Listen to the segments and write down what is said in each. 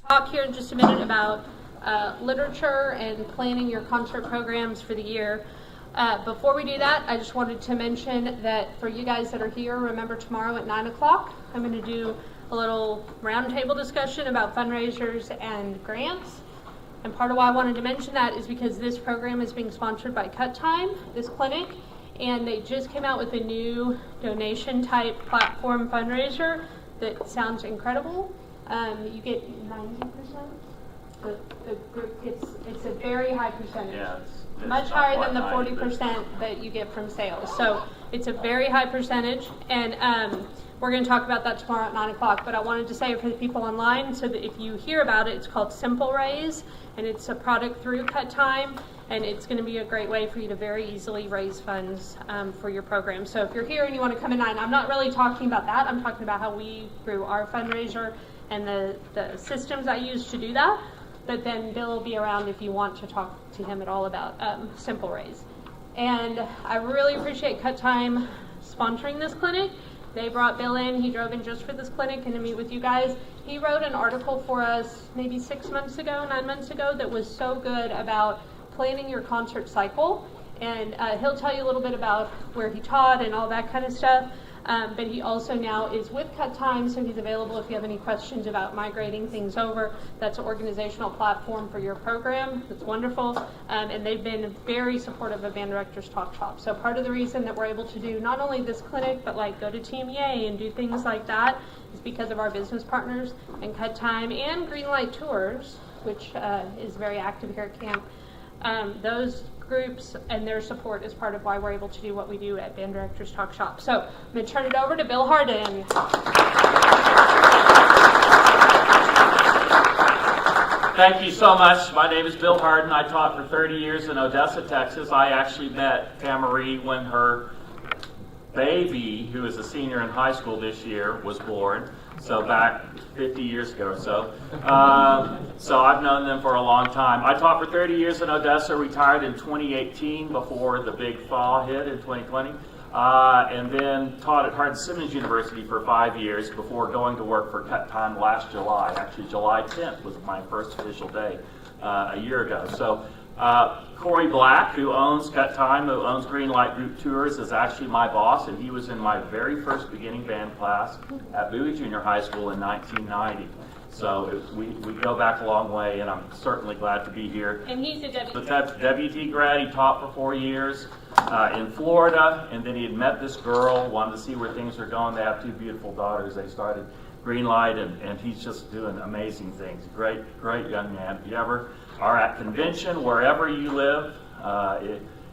Talk here in just a minute about literature and planning your concert programs for the year. Before we do that, I just wanted to mention that for you guys that are here, remember tomorrow at 9 o'clock, I'm going to do a little roundtable discussion about fundraisers and grants. And part of why I wanted to mention that is because this program is being sponsored by Cut Time, this clinic, and they just came out with a new donation type platform fundraiser that sounds incredible. You get 90%. The group gets, it's a very high percentage. Yeah, it's much higher than the 40% that you get from sales. So it's a very high percentage, and we're going to talk about that tomorrow at 9 o'clock. But I wanted to say it for the people online so that if you hear about it, it's called Simple Raise, and it's a product through Cut Time, and it's going to be a great way for you to very easily raise funds for your program. So if you're here and you want to come at 9, I'm not really talking about that. I'm talking about how we grew our fundraiser and the systems I use to do that. But then Bill will be around if you want to talk to him at all about Simple Raise. And I really appreciate Cut Time sponsoring this clinic. They brought Bill in. He drove in just for this clinic and to meet with you guys. He wrote an article for us maybe 9 months ago that was so good about planning your concert cycle. And he'll tell you a little bit about where he taught and all that kind of stuff. But he also now is with Cut Time, so he's available if you have any questions about migrating things over. That's an organizational platform for your program. It's wonderful. And they've been very supportive of Band Directors Talk Shop. So part of the reason that we're able to do not only this clinic, but like go to TMEA and do things like that is because of our business partners and Cut Time and Greenlight Tours, which is very active here at camp. Those groups and their support is part of why we're able to do what we do at Band Directors Talk Shop. So I'm going to turn it over to Bill Harden. Thank you so much. My name is Bill Harden. I taught for 30 years in Odessa, Texas. I actually met Tamarie when her baby, who is a senior in high school this year, was born. So back 50 years ago or so. So I've known them for a long time. I taught for 30 years in Odessa, retired in 2018 before the big thaw hit in 2020. And then taught at Harden University for 5 years before going to work for Cut Time last July. Actually, July 10th was my first official day a year ago. So Corey Black, who owns Cut Time, who owns Greenlight Group Tours, is actually my boss, and he was in my very first beginning band class at Bowie Junior High School in 1990. So we go back a long way, and I'm certainly glad to be here. And he's a WT. WT grad. He taught for 4 years in Florida, and then he had met this girl, wanted to see where things are going. They have 2 beautiful daughters. They started Greenlight, and he's just doing amazing things. Great young man. If you ever are at convention, wherever you live,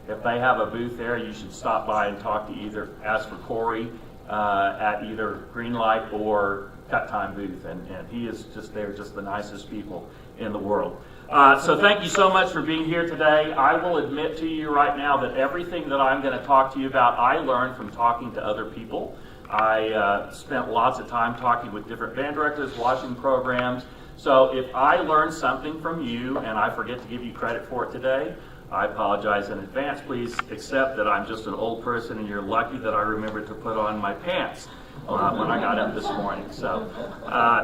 if they have a booth there, you should stop by and talk to ask for Corey at either Greenlight or Cut Time booth, and he is they're just the nicest people in the world. So thank you so much for being here today. I will admit to you right now that everything that I'm going to talk to you about, I learned from talking to other people. I spent lots of time talking with different band directors, watching programs. So if I learned something from you and I forget to give you credit for it today, I apologize in advance. Please accept that I'm just an old person and you're lucky that I remembered to put on my pants when I got up this morning. So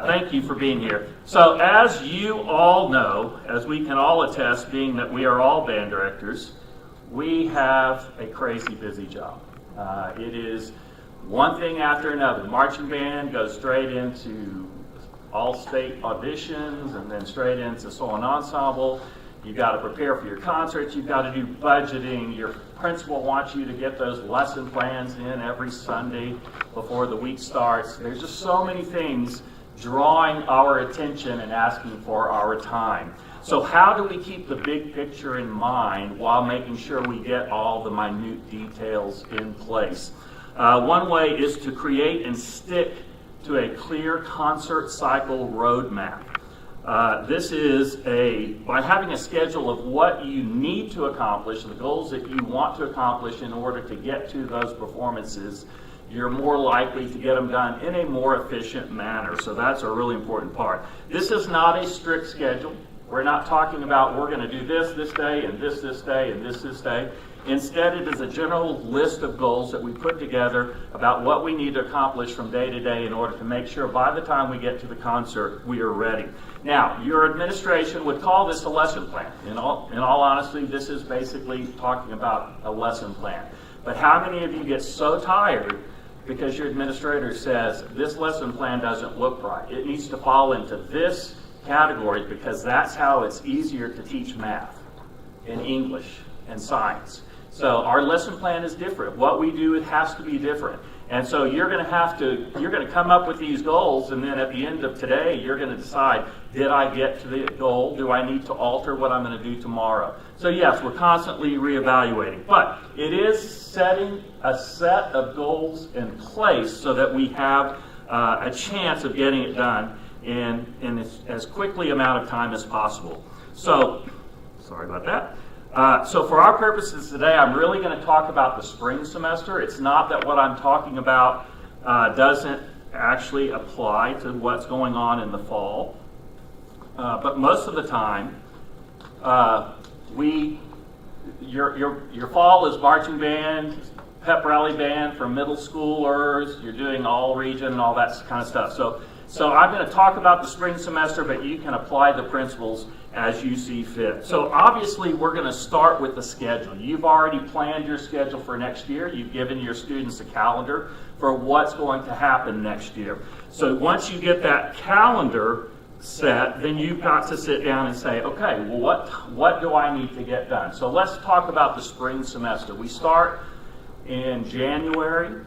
thank you for being here. So as you all know, as we can all attest, being that we are all band directors, we have a crazy busy job. It is one thing after another. Marching band goes straight into all-state auditions and then straight into solo ensemble. You've got to prepare for your concerts. You've got to do budgeting. Your principal wants you to get those lesson plans in every Sunday before the week starts. There's just so many things drawing our attention and asking for our time. So how do we keep the big picture in mind while making sure we get all the minute details in place? One way is to create and stick to a clear concert cycle roadmap. This is by having a schedule of what you need to accomplish, the goals that you want to accomplish in order to get to those performances, you're more likely to get them done in a more efficient manner. So that's a really important part. This is not a strict schedule. We're not talking about we're going to do this day and this day and this day. Instead, it is a general list of goals that we put together about what we need to accomplish from day to day in order to make sure by the time we get to the concert, we are ready. Now, your administration would call this a lesson plan. In all honesty, this is basically talking about a lesson plan. But how many of you get so tired because your administrator says, this lesson plan doesn't look right? It needs to fall into this category because that's how it's easier to teach math and English and science. So our lesson plan is different. What we do, it has to be different. And so you're going to come up with these goals, and then at the end of today, you're going to decide, did I get to the goal? Do I need to alter what I'm going to do tomorrow? So yes, we're constantly reevaluating. But it is setting a set of goals in place so that we have a chance of getting it done in as quickly amount of time as possible. So, sorry about that. So for our purposes today, I'm really going to talk about the spring semester. It's not that what I'm talking about doesn't actually apply to what's going on in the fall. But most of the time, your fall is marching band, pep rally band for middle schoolers. You're doing all region and all that kind of stuff. So I'm going to talk about the spring semester, but you can apply the principles as you see fit. So obviously we're going to start with the schedule. You've already planned your schedule for next year. You've given your students a calendar for what's going to happen next year. So once you get that calendar set, then you've got to sit down and say, okay, well, what do I need to get done? So let's talk about the spring semester. We start in January.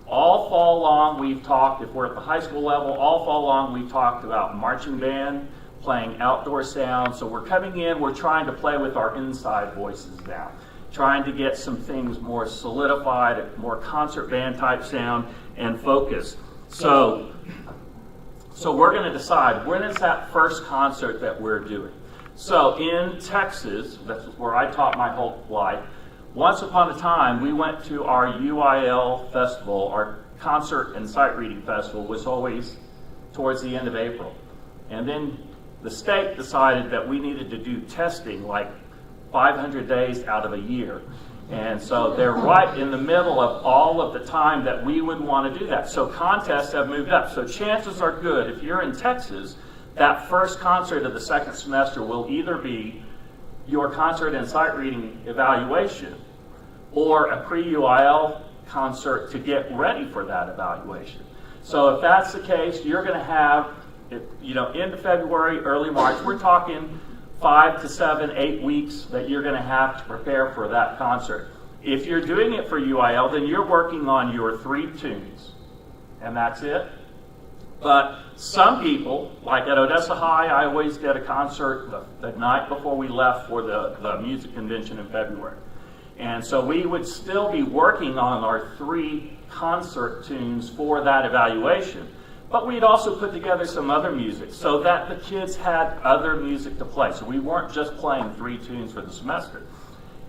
All fall long we've talked, if we're at the high school level, all fall long we've talked about marching band, playing outdoor sound. So we're coming in, we're trying to play with our inside voices now, trying to get some things more solidified, more concert band type sound and focus. So we're going to decide, when is that first concert that we're doing? So in Texas, that's where I taught my whole life, once upon a time, we went to our UIL festival. Our concert and sight reading festival was always towards the end of April. And then the state decided that we needed to do testing like 500 days out of a year. And so they're right in the middle of all of the time that we would want to do that. So contests have moved up. So chances are good, if you're in Texas, that first concert of the second semester will either be your concert and sight reading evaluation or a pre-UIL concert to get ready for that evaluation. So if that's the case, you're going to have, end of February, early March, we're talking 5 to 7, 8 weeks that you're going to have to prepare for that concert. If you're doing it for UIL, then you're working on your 3 tunes, and that's it. But some people, like at Odessa High, I always did a concert the night before we left for the music convention in February. And so we would still be working on our 3 concert tunes for that evaluation. But we'd also put together some other music so that the kids had other music to play. So we weren't just playing 3 tunes for the semester.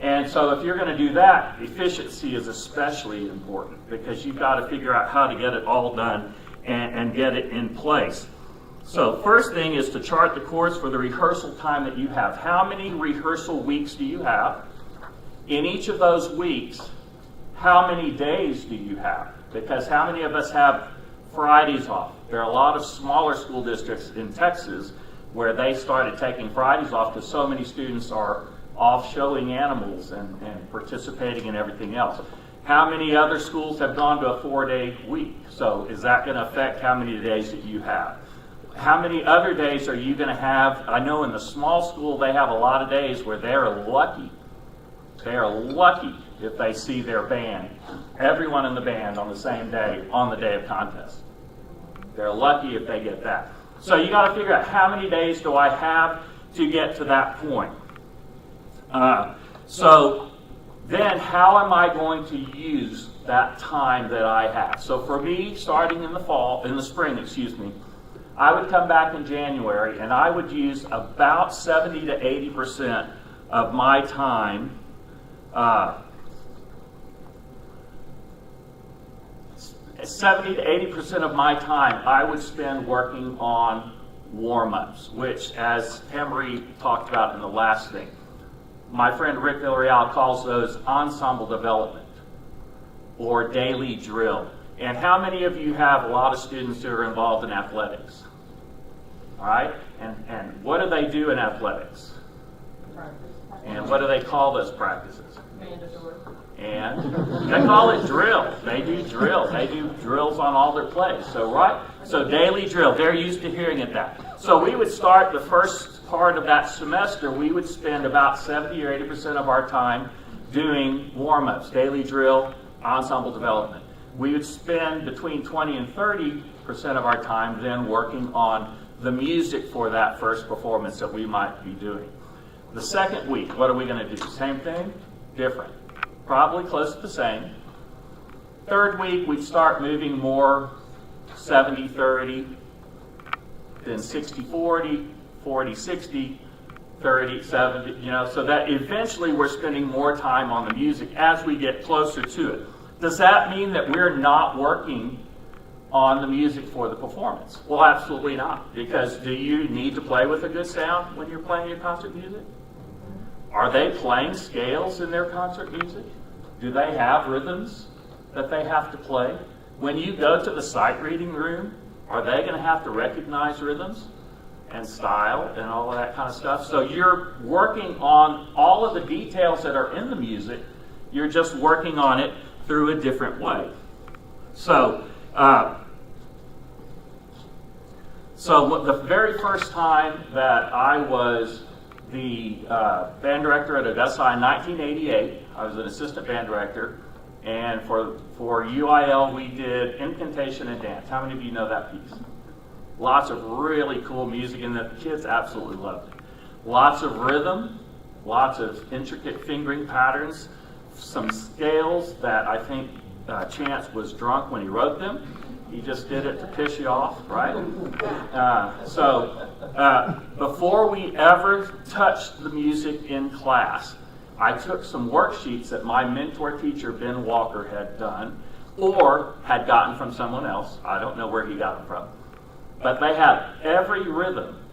And so if you're going to do that, efficiency is especially important because you've got to figure out how to get it all done and get it in place. So first thing is to chart the course for the rehearsal time that you have. How many rehearsal weeks do you have? In each of those weeks, how many days do you have? Because how many of us have Fridays off? There are a lot of smaller school districts in Texas where they started taking Fridays off because so many students are off showing animals and participating in everything else. How many other schools have gone to a 4-day week? So is that going to affect how many days that you have? How many other days are you going to have? I know in the small school they have a lot of days where they're lucky. They are lucky if they see their band, everyone in the band on the same day, on the day of contest. They're lucky if they get that. So you got to figure out how many days do I have to get to that point. So then how am I going to use that time that I have? So for me, starting in the spring, I would come back in January and I would use about 70 to 80% of my time 70 to 80% of my time I would spend working on warm-ups, which, as Emery talked about in the last thing, My friend Rick Villarreal calls those ensemble development or daily drill. And how many of you have a lot of students who are involved in athletics? All right? And what do they do in athletics? Practice. And what do they call those practices? Mandatory. And they call it drill. They do drill. They do drills on all their plays. So, right? So daily drill. They're used to hearing it that. So we would start the first part of that semester, we would spend about 70 or 80% of our time doing warm-ups, daily drill, ensemble development. We would spend between 20 and 30% of our time then working on the music for that first performance that we might be doing. The second week, what are we going to do? Same thing? Different. Probably close to the same. Third week, we'd start moving more 70-30, then 60-40, 40-60, 30-70, so that eventually we're spending more time on the music as we get closer to it. Does that mean that we're not working on the music for the performance? Well, absolutely not. Because do you need to play with a good sound when you're playing your concert music? Are they playing scales in their concert music? Do they have rhythms that they have to play? When you go to the sight reading room, are they going to have to recognize rhythms and style and all of that kind of stuff? So you're working on all of the details that are in the music. You're just working on it through a different way. So the very first time that I was the band director at Odessa in 1988, I was an assistant band director, and for UIL we did incantation and dance. How many of you know that piece? Lots of really cool music, and the kids absolutely loved it. Lots of rhythm, lots of intricate fingering patterns, some scales that I think Chance was drunk when he wrote them. He just did it to piss you off, right? Before we ever touched the music in class, I took some worksheets that my mentor teacher, Ben Walker, had done or had gotten from someone else. I don't know where he got them from. But they had every rhythm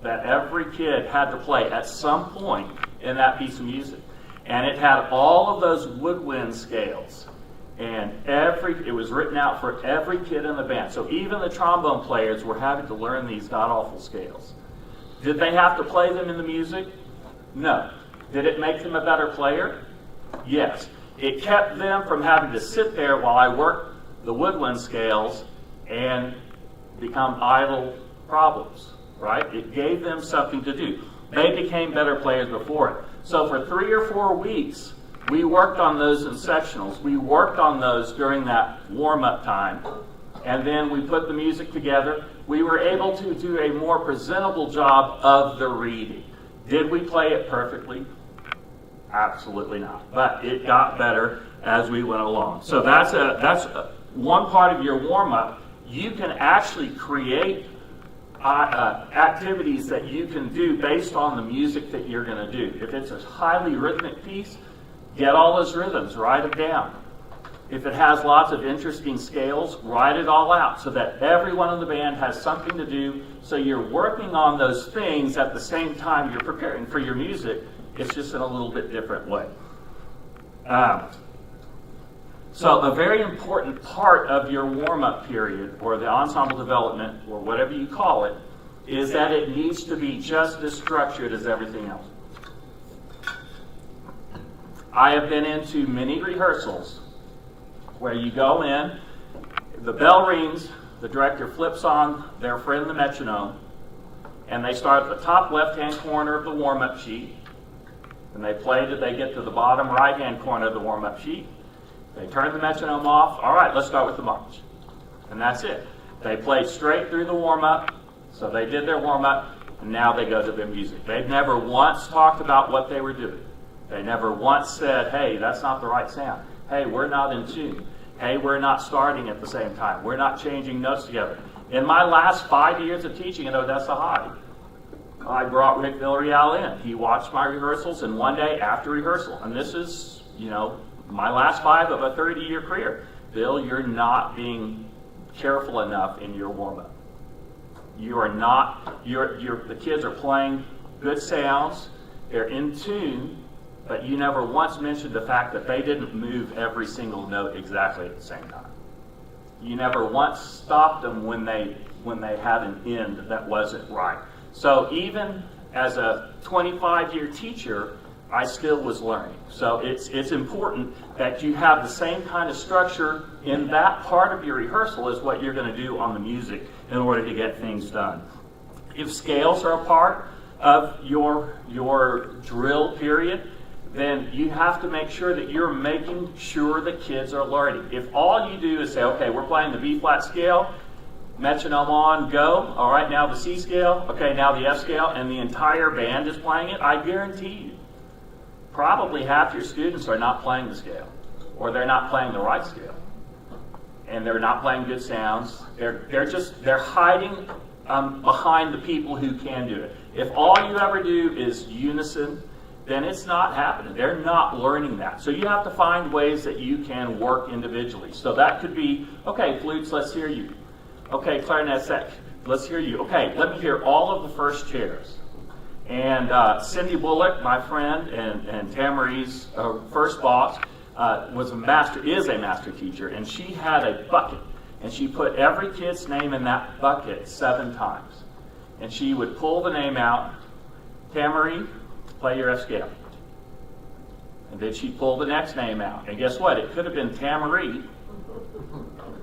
that every kid had to play at some point in that piece of music. And it had all of those woodwind scales. And it was written out for every kid in the band. So even the trombone players were having to learn these god-awful scales. Did they have to play them in the music? No. Did it make them a better player? Yes. It kept them from having to sit there while I worked the woodwind scales and become idle problems, right? It gave them something to do. They became better players before it. So for 3 or 4 weeks, we worked on those in sectionals. We worked on those during that warm-up time. And then we put the music together. We were able to do a more presentable job of the reading. Did we play it perfectly? Absolutely not. But it got better as we went along. So that's one part of your warm-up. You can actually create activities that you can do based on the music that you're going to do. If it's a highly rhythmic piece, get all those rhythms, write them down. If it has lots of interesting scales, write it all out so that everyone in the band has something to do. So you're working on those things at the same time you're preparing for your music. It's just in a little bit different way. So a very important part of your warm-up period, or the ensemble development, or whatever you call it, is that it needs to be just as structured as everything else. I have been into many rehearsals where you go in, the bell rings, the director flips on their friend the metronome, and they start at the top left-hand corner of the warm-up sheet, and they play till they get to the bottom right-hand corner of the warm-up sheet. They turn the metronome off. All right, let's start with the march. And that's it. They played straight through the warm-up, so they did their warm-up, and now they go to their music. They've never once talked about what they were doing. They never once said, hey, that's not the right sound. Hey, we're not in tune. Hey, we're not starting at the same time. We're not changing notes together. In my last 5 years of teaching at Odessa High, I brought Rick Villarreal in. He watched my rehearsals, and one day after rehearsal, and this is, my last 5 of a 30-year career. Bill, you're not being careful enough in your warm-up. You are not, the kids are playing good sounds, they're in tune, but you never once mentioned the fact that they didn't move every single note exactly at the same time. You never once stopped them when they had an end that wasn't right. So even as a 25-year teacher, I still was learning. So it's important that you have the same kind of structure in that part of your rehearsal as what you're going to do on the music in order to get things done. If scales are a part of your drill period, then you have to make sure that you're making sure the kids are learning. If all you do is say, okay, we're playing the B flat scale, metronome on, go, all right, now the C scale, okay, now the F scale, and the entire band is playing it, I guarantee you, probably half your students are not playing the scale, or they're not playing the right scale, and they're not playing good sounds. They're hiding behind the people who can do it. If all you ever do is unison, then it's not happening. They're not learning that. So you have to find ways that you can work individually. So that could be, okay, flutes, let's hear you. Okay, clarinets, let's hear you. Okay, let me hear all of the first chairs. And Cindy Bullock, my friend, and Tamarie's first boss, is a master teacher, and she had a bucket, and she put every kid's name in that bucket 7 times. And she would pull the name out, Tamarie, play your F scale. And then she'd pull the next name out. And guess what? It could have been Tamarie,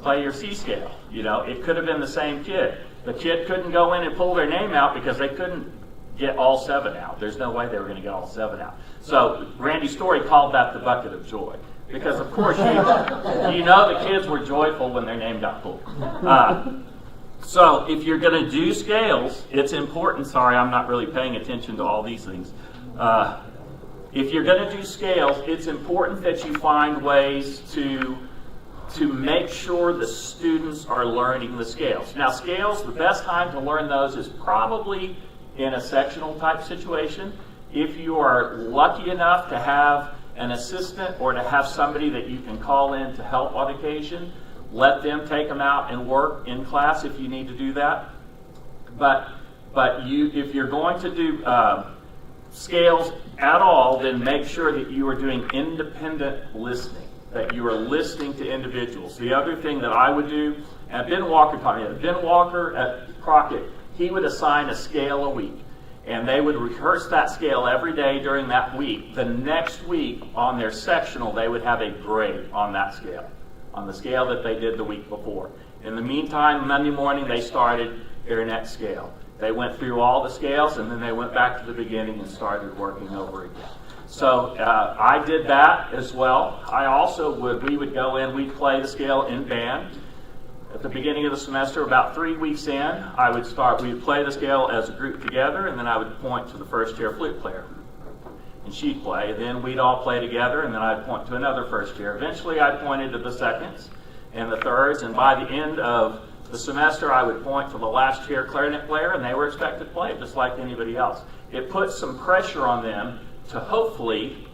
play your C scale. You know, it could have been the same kid. The kid couldn't go in and pull their name out because they couldn't get all 7 out. There's no way they were going to get all 7 out. So Randy Story called that the bucket of joy. Because of course you know the kids were joyful when their name got pulled. So if you're going to do scales, it's important. Sorry, I'm not really paying attention to all these things. If you're going to do scales, it's important that you find ways to make sure the students are learning the scales. Now, scales, the best time to learn those is probably in a sectional type situation. If you are lucky enough to have an assistant or to have somebody that you can call in to help on occasion, let them take them out and work in class if you need to do that. But if you're going to do scales at all, then make sure that you are doing independent listening, that you are listening to individuals. The other thing that I would do, and Ben Walker at Crockett, he would assign a scale a week. And they would rehearse that scale every day during that week. The next week on their sectional, they would have a grade on that scale, on the scale that they did the week before. In the meantime, Monday morning, they started their next scale. They went through all the scales, and then they went back to the beginning and started working over again. So I did that as well. I also we would go in, we'd play the scale in band. At the beginning of the semester, about 3 weeks in, we would play the scale as a group together, and then I would point to the first chair flute player. And she'd play, and then we'd all play together, and then I'd point to another first chair. Eventually, I pointed to the seconds and the thirds, and by the end of the semester, I would point to the last chair clarinet player, and they were expected to play just like anybody else. It put some pressure on them to hopefully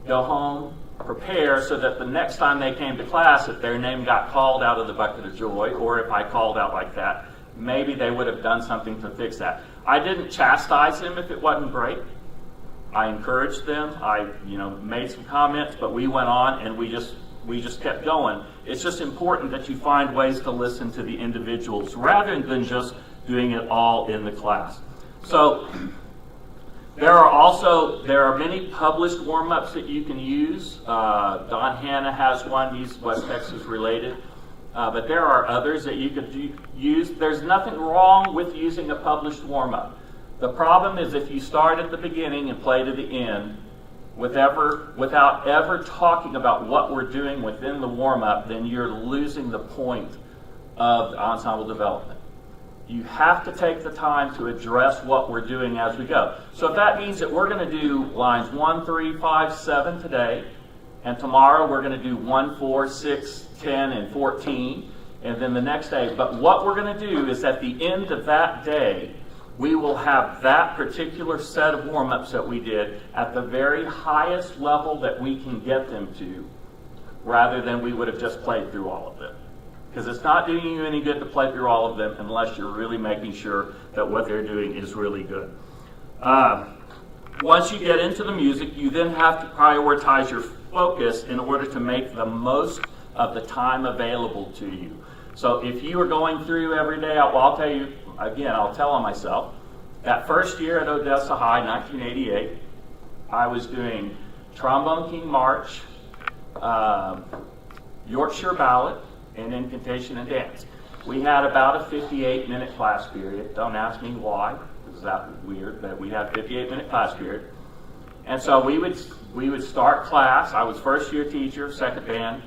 go home, prepare, so that the next time they came to class, if their name got called out of the bucket of joy, or if I called out like that, maybe they would have done something to fix that. I didn't chastise them if it wasn't great. I encouraged them. I made some comments, but we went on and we just kept going. It's just important that you find ways to listen to the individuals rather than just doing it all in the class. So there are many published warm-ups that you can use. Don Hanna has one. He's West Texas related. But there are others that you could use. There's nothing wrong with using a published warm-up. The problem is if you start at the beginning and play to the end without ever talking about what we're doing within the warm-up, then you're losing the point of ensemble development. You have to take the time to address what we're doing as we go. So if that means that we're going to do lines 1, 3, 5, 7 today, and tomorrow we're going to do 1, 4, 6, 10, and 14, and then the next day. But what we're going to do is at the end of that day, we will have that particular set of warm-ups that we did at the very highest level that we can get them to, rather than we would have just played through all of them. Because it's not doing you any good to play through all of them unless you're really making sure that what they're doing is really good. once you get into the music, you then have to prioritize your focus in order to make the most of the time available to you. So if you are going through every day, I'll tell you, again, I'll tell on myself, that first year at Odessa High, 1988, I was doing Trombone King March, Yorkshire Ballad, and Incantation and Dance. We had about a 58-minute class period. Don't ask me why, because that was weird, but we had a 58-minute class period. And so we would start class. I was first year teacher, second band.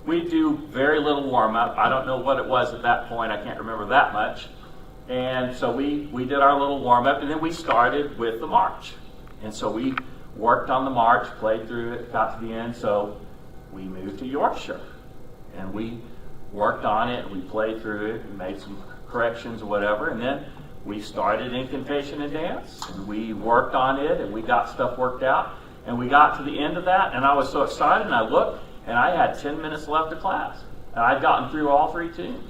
We'd do very little warm-up. I don't know what it was at that point. I can't remember that much. And so we did our little warm-up, and then we started with the march. And so we worked on the march, played through it, got to the end. So we moved to Yorkshire, and we worked on it, we played through it, and made some corrections or whatever, and then we started Incantation and Dance, and we worked on it, and we got stuff worked out, and we got to the end of that, and I was so excited, and I looked, and I had 10 minutes left of class, and I'd gotten through all 3 tunes.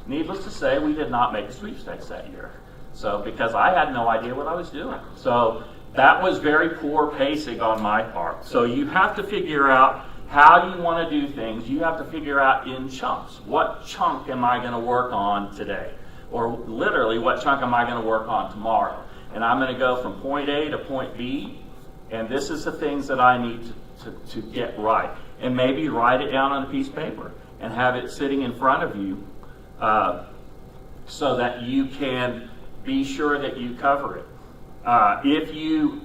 Needless to say, we did not make the sweepstakes that year, so because I had no idea what I was doing. So that was very poor pacing on my part. So you have to figure out how you want to do things. You have to figure out in chunks. What chunk am I going to work on today? Or literally, what chunk am I going to work on tomorrow? And I'm going to go from point A to point B, and this is the things that I need to get right. And maybe write it down on a piece of paper and have it sitting in front of you so that you can be sure that you cover it. If you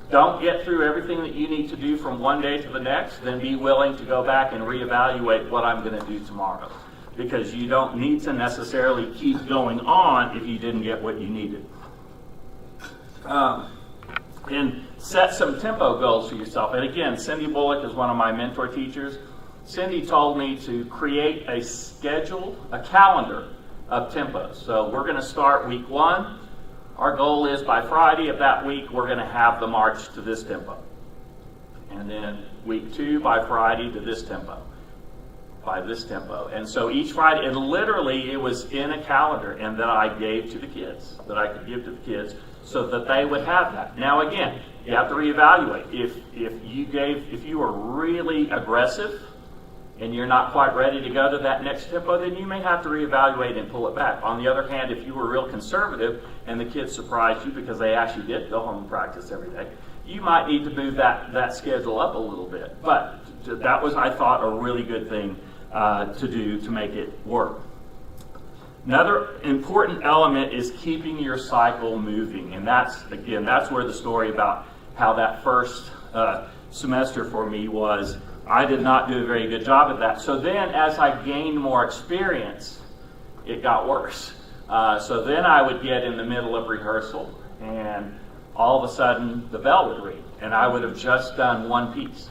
don't get through everything that you need to do from one day to the next, then be willing to go back and reevaluate what I'm going to do tomorrow. Because you don't need to necessarily keep going on if you didn't get what you needed. And set some tempo goals for yourself. And again, Cindy Bullock is one of my mentor teachers. Cindy told me to create a schedule, a calendar of tempos. So we're going to start week 1. Our goal is by Friday of that week, we're going to have the march to this tempo. And then week 2, by Friday, to this tempo. By this tempo. And so each Friday, and literally it was in a calendar and that I gave to the kids, that I could give to the kids so that they would have that. Now again, you have to reevaluate. If you were really aggressive and you're not quite ready to go to that next tempo, then you may have to reevaluate and pull it back. On the other hand, if you were real conservative and the kids surprised you because they actually did go home and practice every day, you might need to move that schedule up a little bit. But that was, I thought, a really good thing to do to make it work. Another important element is keeping your cycle moving. And that's where the story about how that first semester for me was. I did not do a very good job at that. So then as I gained more experience, it got worse. So then I would get in the middle of rehearsal and all of a sudden the bell would ring and I would have just done one piece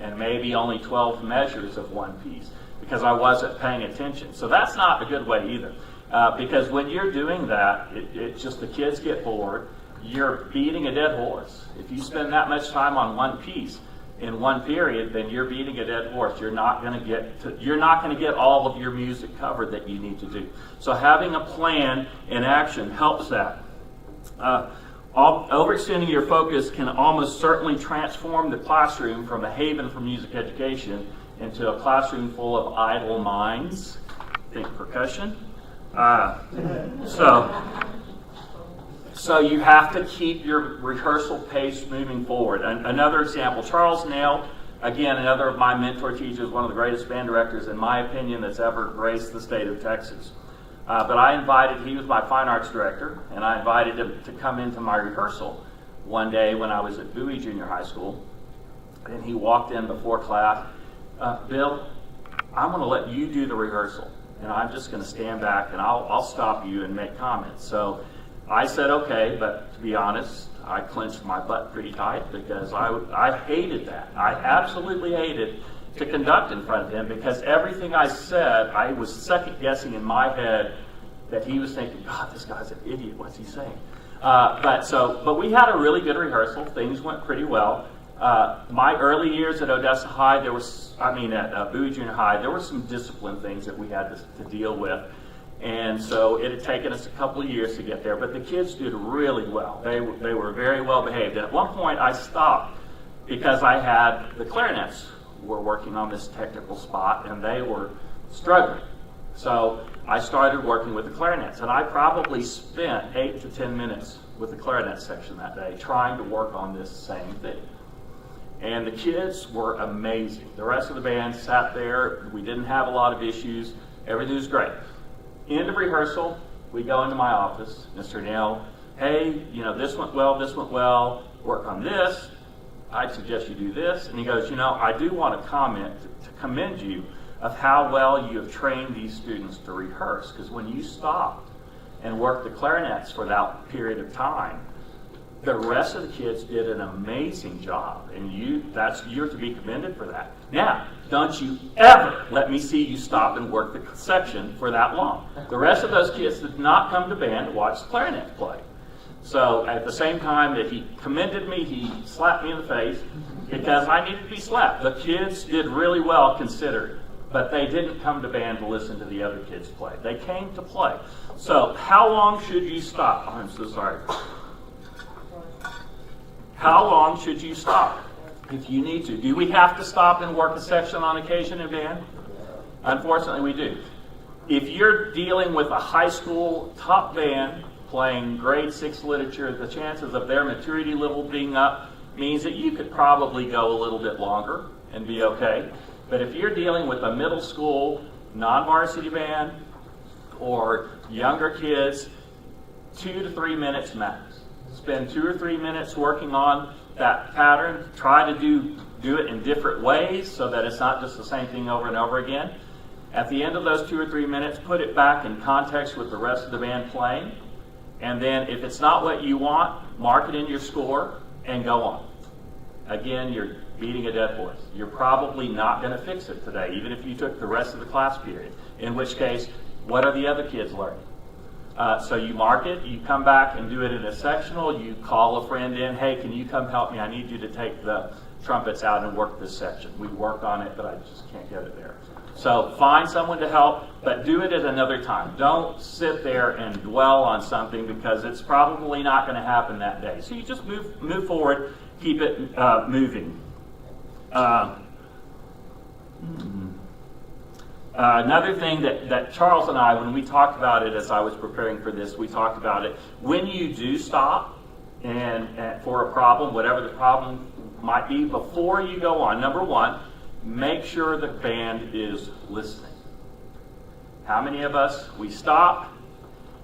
and maybe only 12 measures of one piece because I wasn't paying attention. So that's not a good way either. Because when you're doing that, it's just the kids get bored. You're beating a dead horse. If you spend that much time on one piece, in one period, then you're beating a dead horse. You're not going to get all of your music covered that you need to do. So having a plan in action helps that. Overextending your focus can almost certainly transform the classroom from a haven for music education into a classroom full of idle minds. Think percussion. So you have to keep your rehearsal pace moving forward. Another example, Charles Nail, again, another of my mentor teachers, one of the greatest band directors, in my opinion, that's ever graced the state of Texas. But he was my fine arts director, and I invited him to come into my rehearsal one day when I was at Bowie Junior High School. And he walked in before class, Bill, I'm going to let you do the rehearsal, and I'm just going to stand back and I'll stop you and make comments. So I said, okay, but to be honest, I clenched my butt pretty tight because I hated that. I absolutely hated to conduct in front of him because everything I said, I was second guessing in my head that he was thinking, God, this guy's an idiot. What's he saying? But we had a really good rehearsal. Things went pretty well. My early years at Odessa High, at Bowie Junior High, there were some discipline things that we had to deal with. And so it had taken us a couple of years to get there, but the kids did really well. They were very well behaved. And at one point I stopped because I had the clarinets were working on this technical spot and they were struggling. So I started working with the clarinets, and I probably spent 8 to 10 minutes with the clarinet section that day trying to work on this same thing. And the kids were amazing. The rest of the band sat there. We didn't have a lot of issues. Everything was great. End of rehearsal, we go into my office. Mr. Nail, hey, this went well, work on this. I'd suggest you do this. And he goes, I do want to commend you of how well you have trained these students to rehearse. Because when you stopped and worked the clarinets for that period of time, the rest of the kids did an amazing job, and you're to be commended for that. Now, don't you ever let me see you stop and work the section for that long. The rest of those kids did not come to band to watch the clarinet play. So at the same time that he commended me, he slapped me in the face because I needed to be slapped. The kids did really well considered, but they didn't come to band to listen to the other kids play. They came to play. So how long should you stop? Oh, I'm so sorry. How long should you stop if you need to? Do we have to stop and work a section on occasion in band? Unfortunately, we do. If you're dealing with a high school top band playing grade 6 literature, the chances of their maturity level being up means that you could probably go a little bit longer and be okay. But if you're dealing with a middle school non-varsity band or younger kids, 2 to 3 minutes max. Spend 2 or 3 minutes working on that pattern. Try to do it in different ways so that it's not just the same thing over and over again. At the end of those 2 or 3 minutes, put it back in context with the rest of the band playing. And then if it's not what you want, mark it in your score and go on. Again, you're beating a dead horse. You're probably not going to fix it today, even if you took the rest of the class period. In which case, what are the other kids learning? So you mark it, you come back and do it in a sectional, you call a friend in, hey, can you come help me? I need you to take the trumpets out and work this section. We work on it, but I just can't get it there. So find someone to help, but do it at another time. Don't sit there and dwell on something because it's probably not going to happen that day. So you just move forward, keep it moving. Another thing that Charles and I, when we talked about it as I was preparing for this, we talked about it. When you do stop and for a problem, whatever the problem might be, before you go on, number one, make sure the band is listening. How many of us, we stop,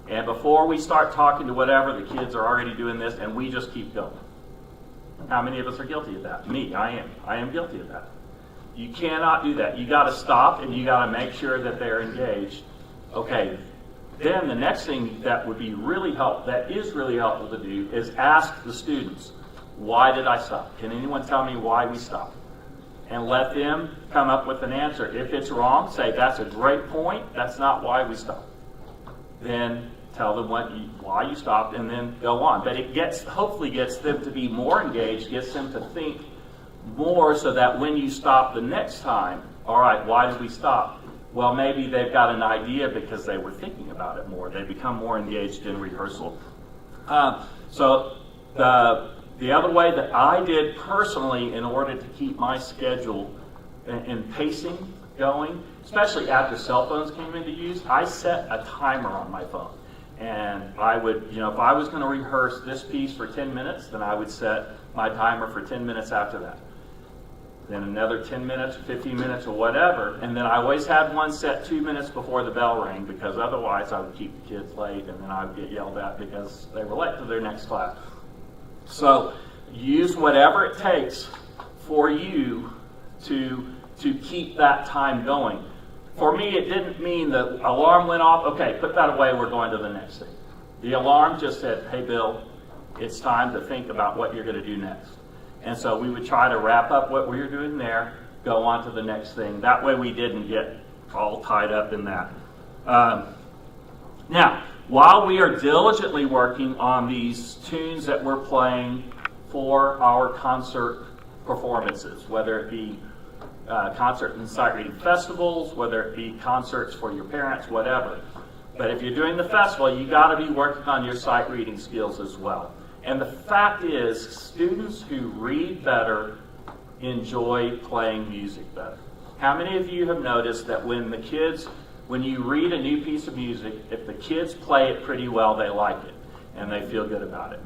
and before we start talking to whatever, the kids are already doing this, and we just keep going? How many of us are guilty of that? Me, I am. I am guilty of that. You cannot do that. You got to stop and you got to make sure that they're engaged. Okay. Then the next thing that would be really helpful, that is really helpful to do, is ask the students, why did I stop? Can anyone tell me why we stopped? And let them come up with an answer. If it's wrong, say that's a great point. That's not why we stopped. Then tell them why you stopped, and then go on. But it hopefully gets them to be more engaged, gets them to think more, so that when you stop the next time, all right, why did we stop? Well, maybe they've got an idea because they were thinking about it more. They become more engaged in rehearsal. So the other way that I did personally in order to keep my schedule and pacing going, especially after cell phones came into use, I set a timer on my phone. And I would, if I was going to rehearse this piece for 10 minutes, then I would set my timer for 10 minutes after that. Then another 10 minutes, 15 minutes, or whatever. And then I always had one set 2 minutes before the bell rang, because otherwise I would keep the kids late, and then I would get yelled at because they were late to their next class. So use whatever it takes for you to keep that time going. For me, it didn't mean the alarm went off, okay, put that away, we're going to the next thing. The alarm just said, hey, Bill, it's time to think about what you're going to do next. And so we would try to wrap up what we were doing there, go on to the next thing. That way we didn't get all tied up in that. Now, while we are diligently working on these tunes that we're playing for our concert performances, whether it be concert and sight reading festivals, whether it be concerts for your parents, whatever, But if you're doing the festival, you got to be working on your sight reading skills as well. And the fact is, students who read better enjoy playing music better. How many of you have noticed that when you read a new piece of music, if the kids play it pretty well, they like it and they feel good about it.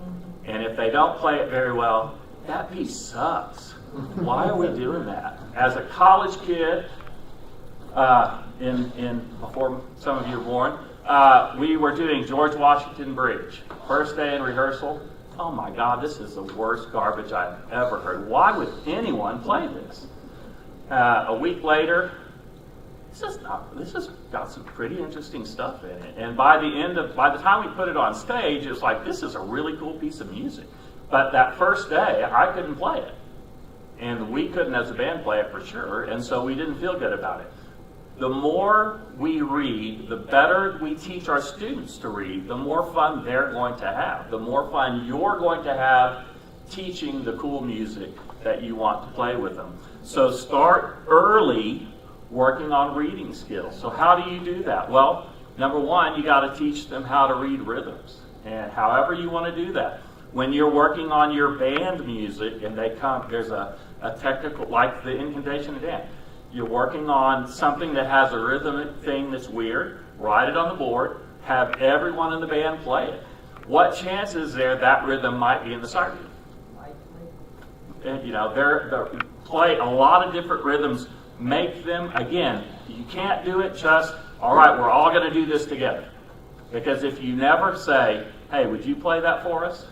And if they don't play it very well, that piece sucks. Why are we doing that? As a college kid, before some of you were born, we were doing George Washington Bridge. First day in rehearsal, oh my God, this is the worst garbage I've ever heard. Why would anyone play this? A week later, this has got some pretty interesting stuff in it. And by the time we put it on stage, it was like, this is a really cool piece of music. But that first day, I couldn't play it. And we couldn't as a band play it for sure, and so we didn't feel good about it. The more we read, the better we teach our students to read, the more fun they're going to have. The more fun you're going to have teaching the cool music that you want to play with them. So start early working on reading skills. So how do you do that? Well, number one, you got to teach them how to read rhythms. And however you want to do that. When you're working on your band music and there's a technical, like the incantation and dance. You're working on something that has a rhythmic thing that's weird, write it on the board, have everyone in the band play it. What chance is there that rhythm might be in the sight reading? And, they're play a lot of different rhythms. Make them, again, you can't do it just, all right, we're all going to do this together. Because if you never say, hey, would you play that for us?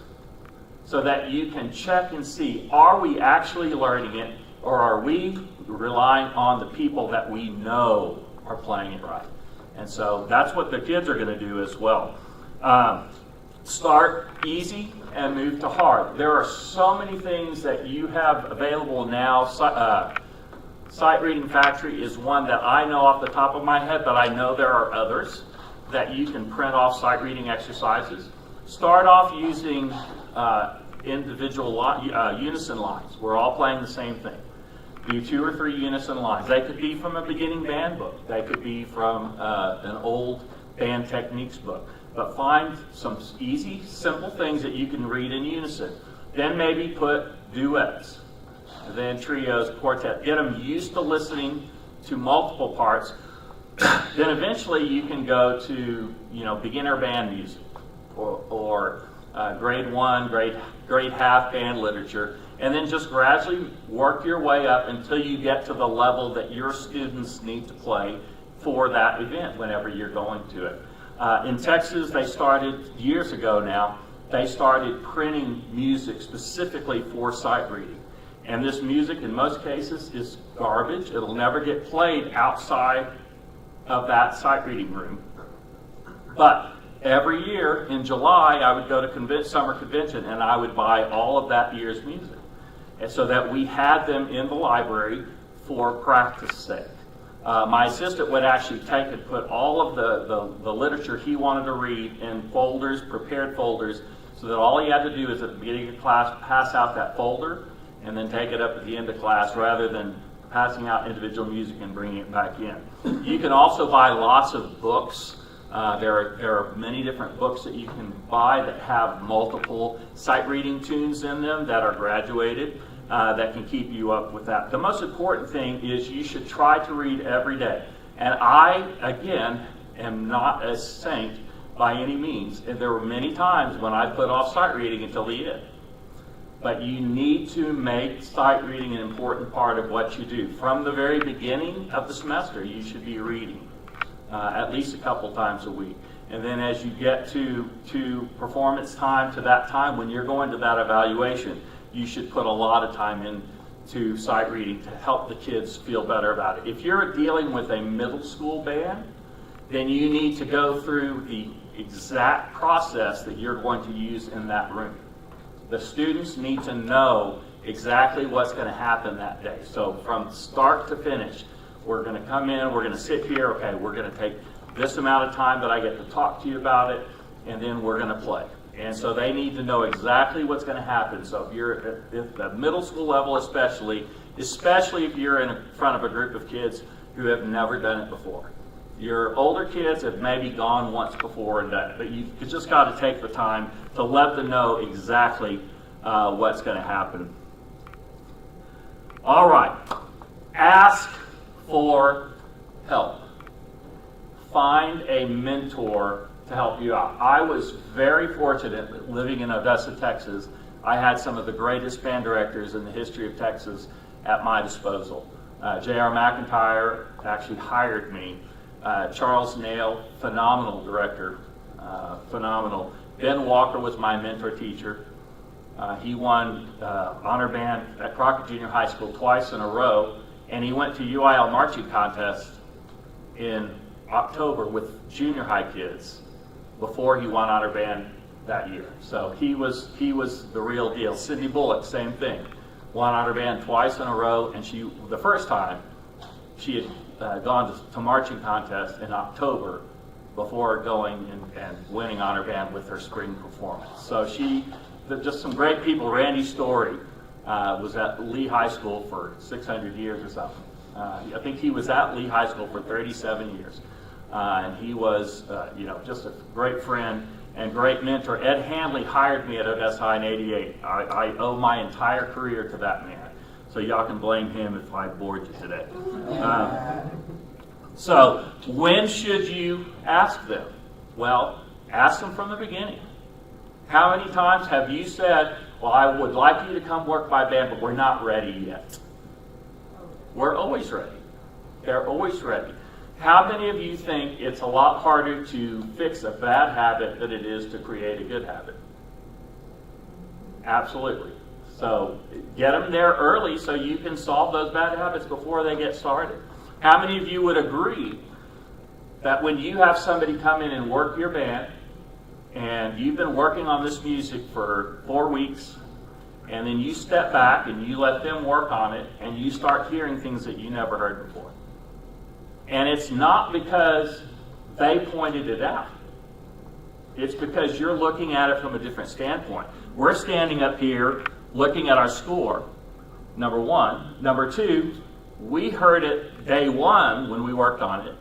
So that you can check and see, are we actually learning it, or are we relying on the people that we know are playing it right? And so that's what the kids are going to do as well. Start easy and move to hard. There are so many things that you have available now. Sight Reading Factory is one that I know off the top of my head, but I know there are others that you can print off sight reading exercises. Start off using individual unison lines. We're all playing the same thing. Do 2 or 3 unison lines. They could be from a beginning band book. They could be from an old band techniques book. But find some easy, simple things that you can read in unison. Then maybe put duets, then trios, quartet. Get them used to listening to multiple parts. Then eventually you can go to beginner band music or grade 1, grade half band literature, and then just gradually work your way up until you get to the level that your students need to play for that event whenever you're going to it. In Texas, they started, years ago now, they started printing music specifically for sight reading. And this music, in most cases, is garbage. It'll never get played outside of that sight reading room. But every year in July, I would go to summer convention and I would buy all of that year's music. And so that we had them in the library for practice sake. My assistant would actually take and put all of the literature he wanted to read in folders, prepared folders, so that all he had to do is at the beginning of class pass out that folder and then take it up at the end of class rather than passing out individual music and bringing it back in. You can also buy lots of books. There are many different books that you can buy that have multiple sight reading tunes in them that are graduated. That can keep you up with that. The most important thing is you should try to read every day. And I, again, am not a saint by any means. And there were many times when I put off sight reading until the end. But you need to make sight reading an important part of what you do. From the very beginning of the semester, you should be reading at least a couple times a week. And then as you get to performance time, to that time when you're going to that evaluation, you should put a lot of time into sight reading to help the kids feel better about it. If you're dealing with a middle school band, then you need to go through the exact process that you're going to use in that room. The students need to know exactly what's going to happen that day. So from start to finish, we're going to come in, we're going to sit here, okay, we're going to take this amount of time that I get to talk to you about it, and then we're going to play. And so they need to know exactly what's going to happen. So if you're at the middle school level especially if you're in front of a group of kids who have never done it before. Your older kids have maybe gone once before and done it, but you just got to take the time to let them know exactly what's going to happen. All right. Ask for help. Find a mentor to help you out. I was very fortunate living in Odessa, Texas. I had some of the greatest band directors in the history of Texas at my disposal. J.R. McIntyre actually hired me. Charles Nail, phenomenal director, phenomenal. Ben Walker was my mentor teacher. He won honor band at Crockett Junior High School twice in a row, and he went to UIL marching contest in October with junior high kids before he won honor band that year. So he was the real deal. Sydney Bullock, same thing, won honor band twice in a row, and the first time she had gone to marching contest in October before going and winning honor band with her spring performance. So just some great people. Randy Story was at Lee High School for 600 years or something. I think he was at Lee High School for 37 years. And he was, just a great friend and great mentor. Ed Handley hired me at Odessa High in '88. I owe my entire career to that man. So y'all can blame him if I bored you today. So when should you ask them? Well, ask them from the beginning. How many times have you said, well, I would like you to come work my band, but we're not ready yet? We're always ready. They're always ready. How many of you think it's a lot harder to fix a bad habit than it is to create a good habit? Absolutely. So get them there early so you can solve those bad habits before they get started. How many of you would agree that when you have somebody come in and work your band, and you've been working on this music for 4 weeks, and then you step back and you let them work on it, and you start hearing things that you never heard before? And it's not because they pointed it out. It's because you're looking at it from a different standpoint. We're standing up here looking at our score, number one. Number two, we heard it day one when we worked on it.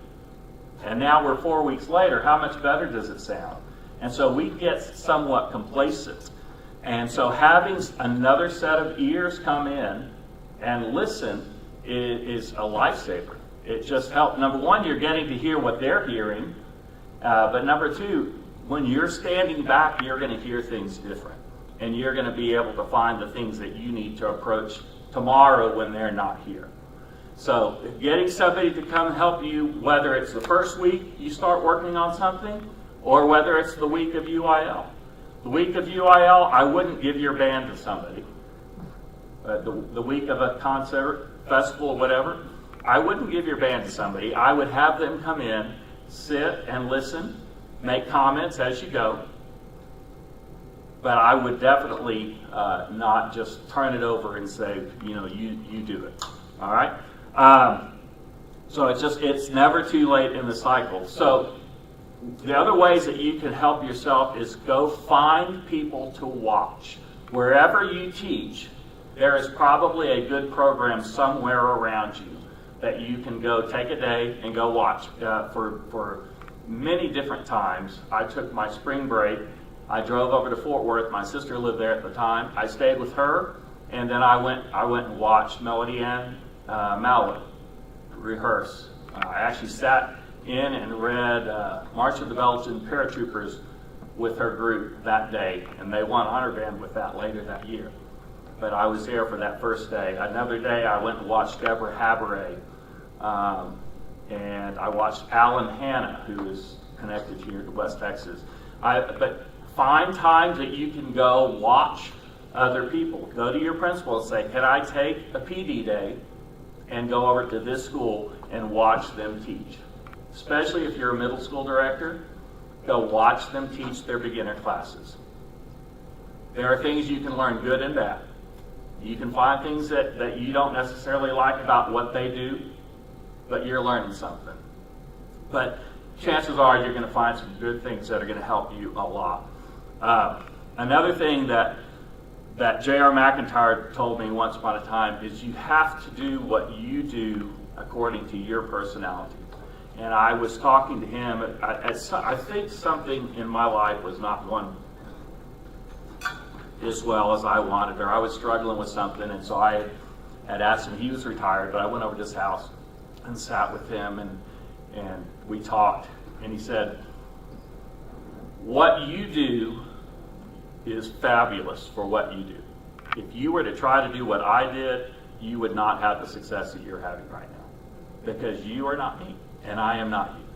And now we're 4 weeks later. How much better does it sound? And so we get somewhat complacent. And so having another set of ears come in and listen is a lifesaver. It just helps. Number one, you're getting to hear what they're hearing. But number two, when you're standing back, you're going to hear things different. And you're going to be able to find the things that you need to approach tomorrow when they're not here. So getting somebody to come help you, whether it's the first week you start working on something, or whether it's the week of UIL. The week of UIL, I wouldn't give your band to somebody. The week of a concert, festival, whatever, I wouldn't give your band to somebody. I would have them come in, sit and listen, make comments as you go. But I would definitely not just turn it over and say, you do it. All right? So it's never too late in the cycle. So the other ways that you can help yourself is go find people to watch. Wherever you teach, there is probably a good program somewhere around you that you can go take a day and go watch. For many different times, I took my spring break. I drove over to Fort Worth. My sister lived there at the time. I stayed with her, and then I went and watched Melody Ann Mallet rehearse. I actually sat in and read March of the Belgian Paratroopers with her group that day, and they won honor band with that later that year. But I was there for that first day. Another day I went and watched Deborah Haberay, and I watched Alan Hanna, who is connected here to West Texas. But find times that you can go watch other people. Go to your principal and say, can I take a PD day and go over to this school and watch them teach? Especially if you're a middle school director, go watch them teach their beginner classes. There are things you can learn, good and bad. You can find things that you don't necessarily like about what they do, but you're learning something. But chances are you're going to find some good things that are going to help you a lot. Another thing that J.R. McIntyre told me once upon a time is you have to do what you do according to your personality. And I was talking to him. I think something in my life was not going as well as I wanted, or I was struggling with something, and so I had asked him. He was retired, but I went over to his house and sat with him, and we talked. And he said, "What you do is fabulous for what you do. If you were to try to do what I did, you would not have the success that you're having right now, because you are not me, and I am not you."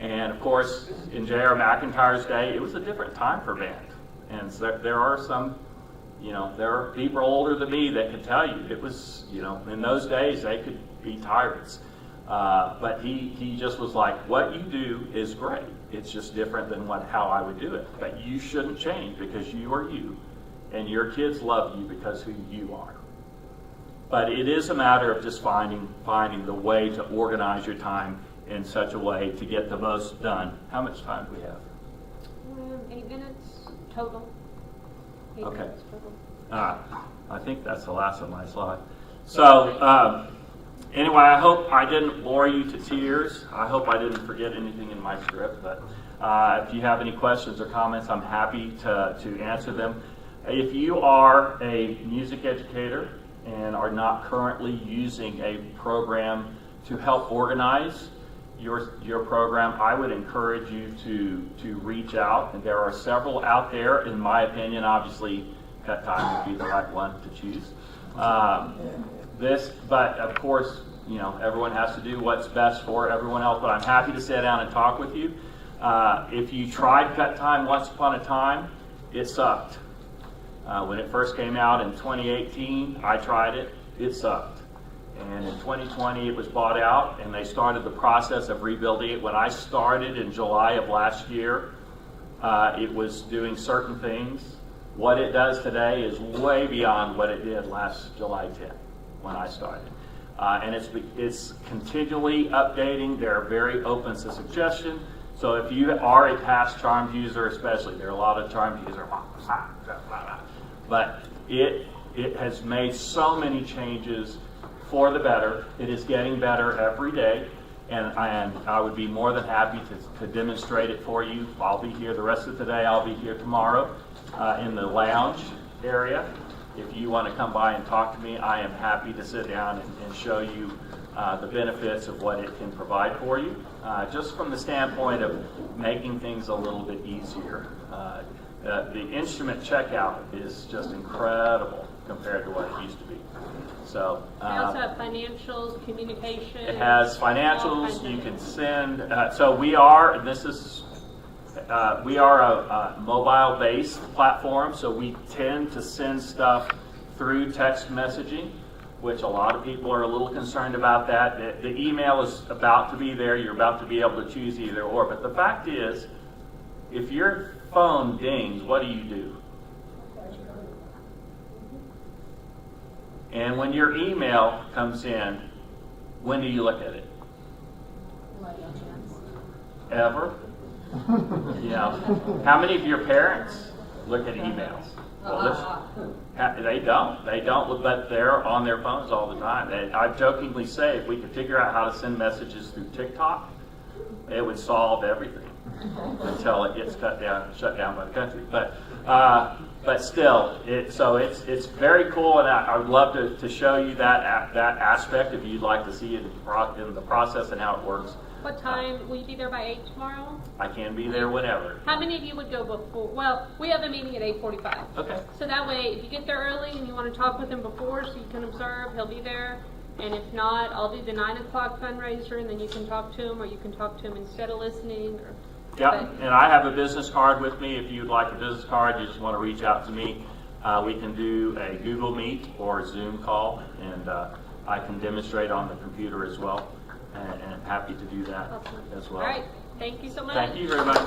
And of course, in J.R. McIntyre's day, it was a different time for band. And so there are some, there are people older than me that can tell you it was, in those days they could be tyrants. But he just was like, what you do is great. It's just different than how I would do it. But you shouldn't change, because you are you, and your kids love you because who you are. But it is a matter of just finding the way to organize your time in such a way to get the most done. How much time do we have? 8 minutes total. Okay. Minutes total. I think that's the last of my slide. So anyway, I hope I didn't bore you to tears. I hope I didn't forget anything in my script. But if you have any questions or comments, I'm happy to answer them. If you are a music educator and are not currently using a program to help organize your program, I would encourage you to reach out. And there are several out there. In my opinion, obviously, Cut Time would be the right one to choose. But of course, everyone has to do what's best for everyone else. But I'm happy to sit down and talk with you. If you tried Cut Time once upon a time, it sucked. When it first came out in 2018, I tried it. It sucked. And in 2020, it was bought out, and they started the process of rebuilding it. When I started in July of last year, it was doing certain things. What it does today is way beyond what it did last July 10th when I started. And it's continually updating. They're very open to suggestion. So if you are a past Charmed user, especially, there are a lot of Charmed users, but it has made so many changes for the better. It is getting better every day, and I would be more than happy to demonstrate it for you. I'll be here the rest of the day. I'll be here tomorrow in the lounge area. If you want to come by and talk to me, I am happy to sit down and show you the benefits of what it can provide for you, just from the standpoint of making things a little bit easier. The instrument checkout is just incredible compared to what it used to be. So They also have financials, communication. it has financials. You can send. So we are, and this is, we are a mobile-based platform. So we tend to send stuff through text messaging, which a lot of people are a little concerned about that. The email is about to be there. You're about to be able to choose either or. But the fact is, if your phone dings, what do? And when your email comes in, when do you look at it? Ever? How many of your parents look at emails? Well, they don't, but they're on their phones all the time. I jokingly say, if we could figure out how to send messages through TikTok, it would solve everything until it gets shut down by the country. But still, it's very cool, and I would love to show you that aspect if you'd like to see it in the process and how it works. What time? Will you be there by 8 tomorrow? I can be there whenever. How many of you would go before? Well, we have a meeting at 8:45. Okay. So that way, if you get there early and you want to talk with him before so you can observe, he'll be there. And if not, I'll do the 9 o'clock fundraiser, and then you can talk to him, or you can talk to him instead of listening. Yeah, and I have a business card with me. If you'd like a business card, you just want to reach out to me. We can do a Google Meet or a Zoom call, and I can demonstrate on the computer as well. And I'm happy to do that as well. All right. Thank you so much. Thank you very much.